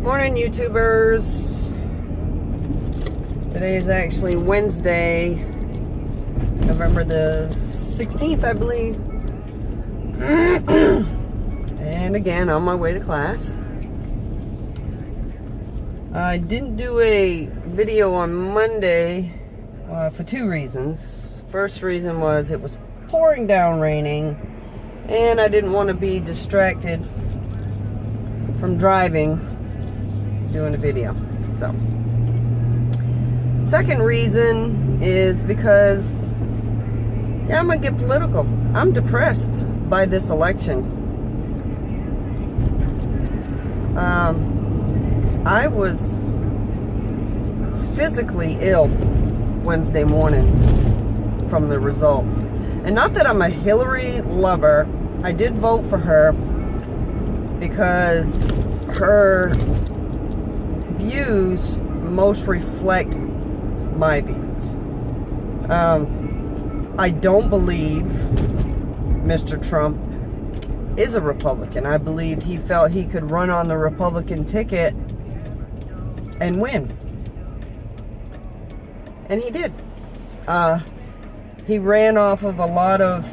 Morning, YouTubers. Today is actually Wednesday, November the 16th, I believe. And again, on my way to class. I didn't do a video on Monday for two reasons. First reason was it was pouring down raining, and I didn't want to be distracted from driving doing a video. So, second reason is because, yeah, I'm gonna get political. I'm depressed by this election. I was physically ill Wednesday morning from the results. And not that I'm a Hillary lover. I did vote for her because her views most reflect my views. I don't believe Mr. Trump is a Republican. I believe he felt he could run on the Republican ticket and win. And he did. He ran off of a lot of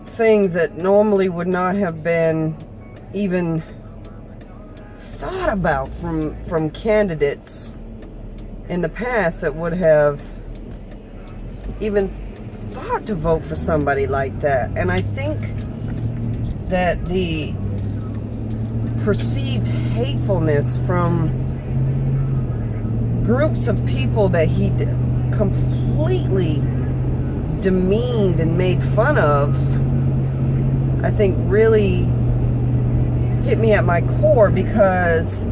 things that normally would not have been even thought about from candidates in the past that would have even thought to vote for somebody like that. And I think that the perceived hatefulness from groups of people that he completely demeaned and made fun of, I think really hit me at my core, because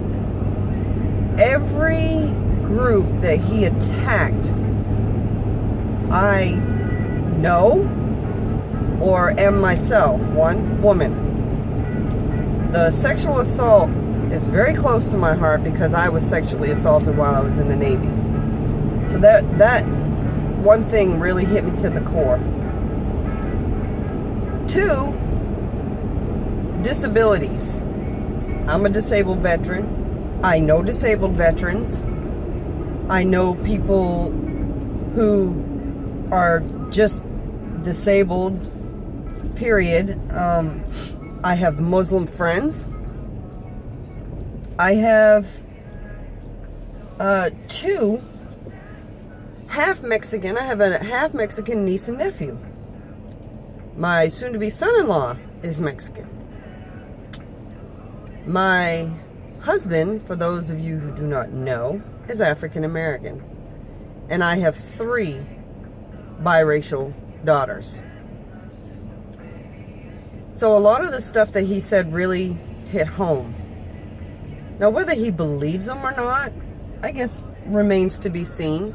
every group that he attacked, I know or am myself one woman. The sexual assault is very close to my heart because I was sexually assaulted while I was in the Navy. So that one thing really hit me to the core. Two, disabilities. I'm a disabled veteran. I know disabled veterans. I know people who are just disabled, period. I have Muslim friends. I have two half Mexican. I have a half Mexican niece and nephew. My soon-to-be son-in-law is Mexican. My husband, for those of you who do not know, is African American. And I have 3 biracial daughters. So a lot of the stuff that he said really hit home. Now, whether he believes them or not, I guess remains to be seen.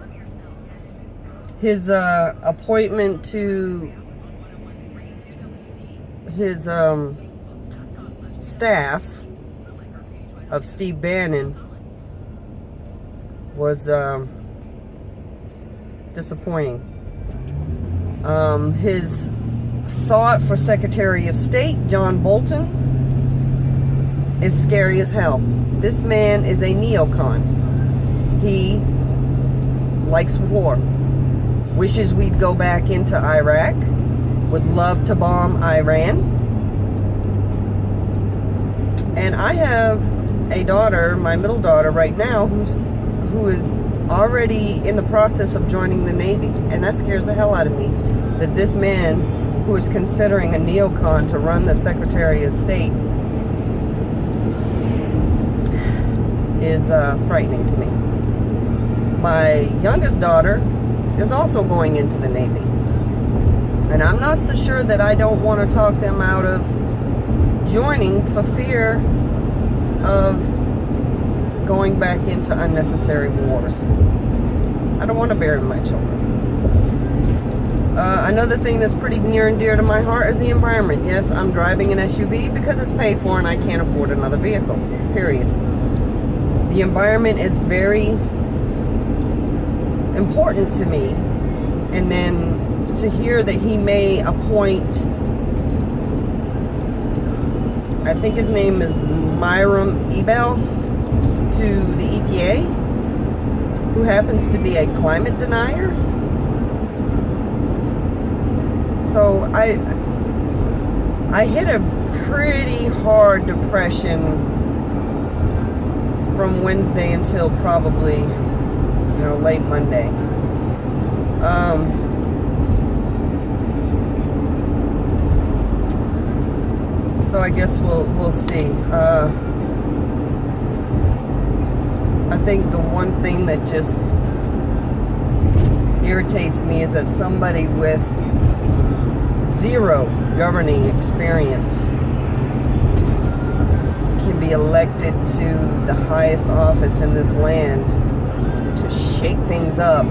His appointment to his staff of Steve Bannon was disappointing. His thought for Secretary of State, John Bolton, is scary as hell. This man is a neocon. He likes war. Wishes we'd go back into Iraq. Would love to bomb Iran. And I have a daughter, my middle daughter right now, who is already in the process of joining the Navy. And that scares the hell out of me, that this man who is considering a neocon to run the Secretary of State is frightening to me. My youngest daughter is also going into the Navy. And I'm not so sure that I don't want to talk them out of joining for fear of going back into unnecessary wars. I don't want to bury my children. Another thing that's pretty near and dear to my heart is the environment. Yes, I'm driving an SUV because it's paid for and I can't afford another vehicle, period. The environment is very important to me. And then to hear that he may appoint, I think his name is Myron Ebell to the EPA, who happens to be a climate denier. So I hit a pretty hard depression from Wednesday until probably, late Monday. So I guess we'll see. I think the one thing that just irritates me is that somebody with zero governing experience can be elected to the highest office in this land to shake things up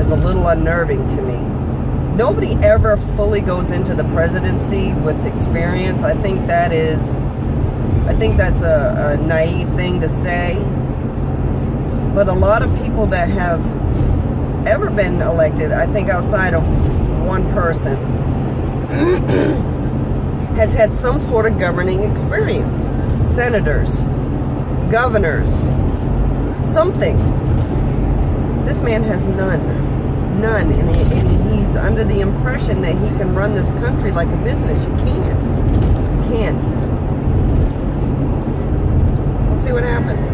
is a little unnerving to me. Nobody ever fully goes into the presidency with experience. I think that's a naive thing to say. But a lot of people that have ever been elected, I think outside of one person, has had some sort of governing experience. Senators, governors, something. This man has none. And he's under the impression that he can run this country like a business. You can't. We'll see what happens.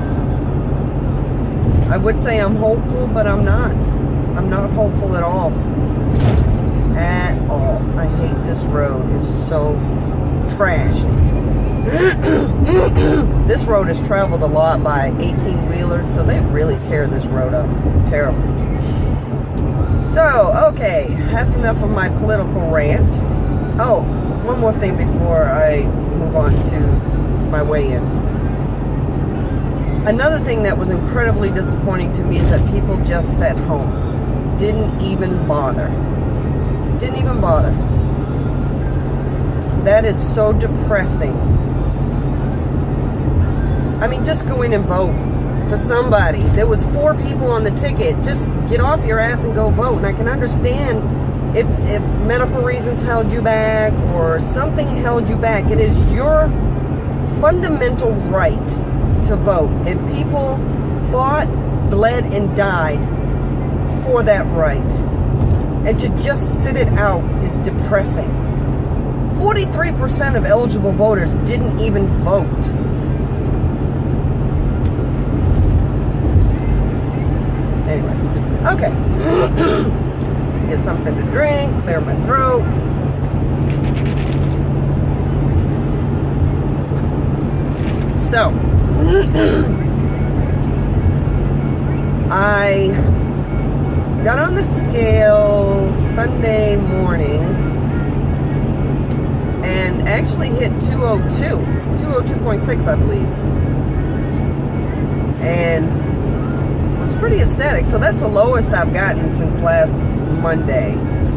I would say I'm hopeful, but I'm not. I'm not hopeful at all. At all. I hate this road. It's so trash. This road is traveled a lot by 18-wheelers, so they really tear this road up. Terrible. So, okay, that's enough of my political rant. Oh, one more thing before I move on to my weigh-in. Another thing that was incredibly disappointing to me is that people just sat home. Didn't even bother. That is so depressing. I mean, just go in and vote for somebody. There was 4 people on the ticket. Just get off your ass and go vote. And I can understand if medical reasons held you back or something held you back. It is your fundamental right to vote. And people fought, bled, and died for that right. And to just sit it out is depressing. 43% of eligible voters didn't even vote. Anyway, okay. Get something to drink, clear my throat. So, I got on the scale Sunday morning and actually hit 202.6, I believe. And was pretty ecstatic. So that's the lowest I've gotten since last Monday.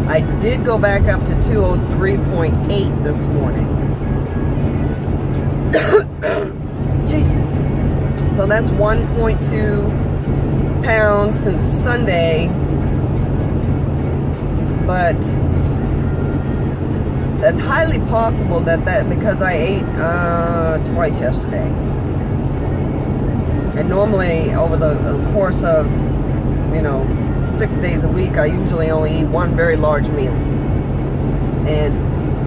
I did go back up to 203.8 this morning. Jeez. So that's 1.2 pounds since Sunday. But that's highly possible that because I ate twice yesterday. And normally over the course of, 6 days a week, I usually only eat one very large meal. And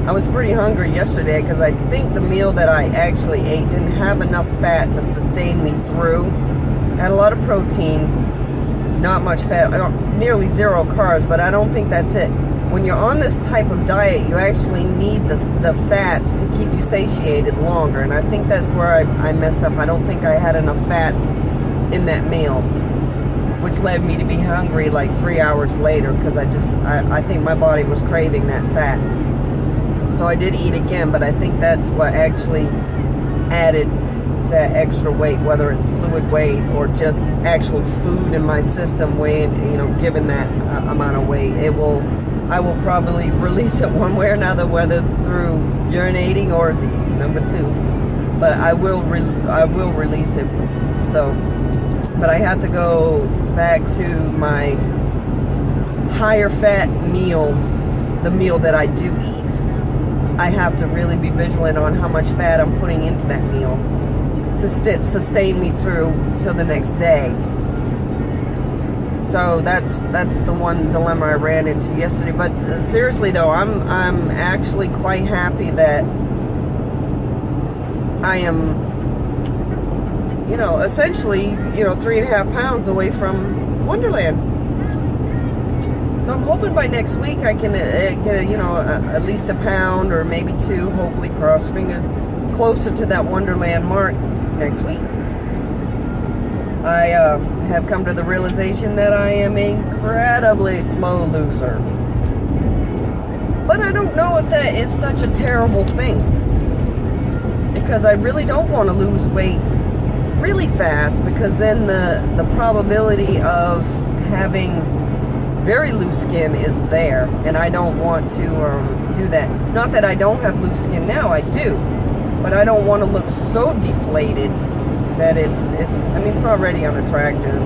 I was pretty hungry yesterday because I think the meal that I actually ate didn't have enough fat to sustain me through. I had a lot of protein, not much fat, nearly zero carbs, but I don't think that's it. When you're on this type of diet, you actually need the fats to keep you satiated longer. And I think that's where I messed up. I don't think I had enough fats in that meal, which led me to be hungry like 3 hours later because I think my body was craving that fat. So I did eat again, but I think that's what actually added that extra weight, whether it's fluid weight or just actual food in my system weighing, given that amount of weight. I will probably release it one way or another, whether through urinating or the number 2. But I will release it. So, but I have to go back to my higher fat meal, the meal that I do eat. I have to really be vigilant on how much fat I'm putting into that meal. to sustain me through till the next day. So that's the one dilemma I ran into yesterday. But seriously though, I'm actually quite happy that I am, essentially, 3.5 pounds away from Wonderland. So I'm hoping by next week I can get at least a pound or maybe 2, hopefully, cross fingers, closer to that Wonderland mark next week. I have come to the realization that I am an incredibly slow loser. But I don't know if that is such a terrible thing, because I really don't want to lose weight really fast, because then the probability of having very loose skin is there, and I don't want to do that. Not that I don't have loose skin now, I do, but I don't want to look so deflated that it's already unattractive.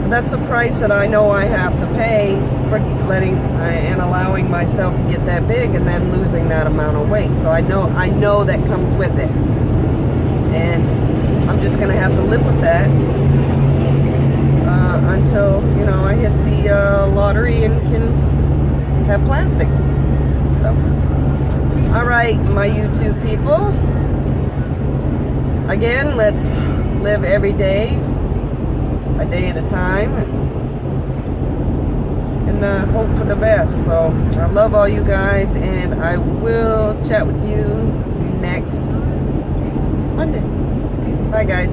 But that's the price that I know I have to pay for letting and allowing myself to get that big and then losing that amount of weight. So I know that comes with it, and I'm just gonna have to live with that until I hit the lottery and can have plastics. So, all right, my YouTube people. Again, let's live every day, a day at a time, and hope for the best. So I love all you guys, and I will chat with you next Monday. Bye, guys.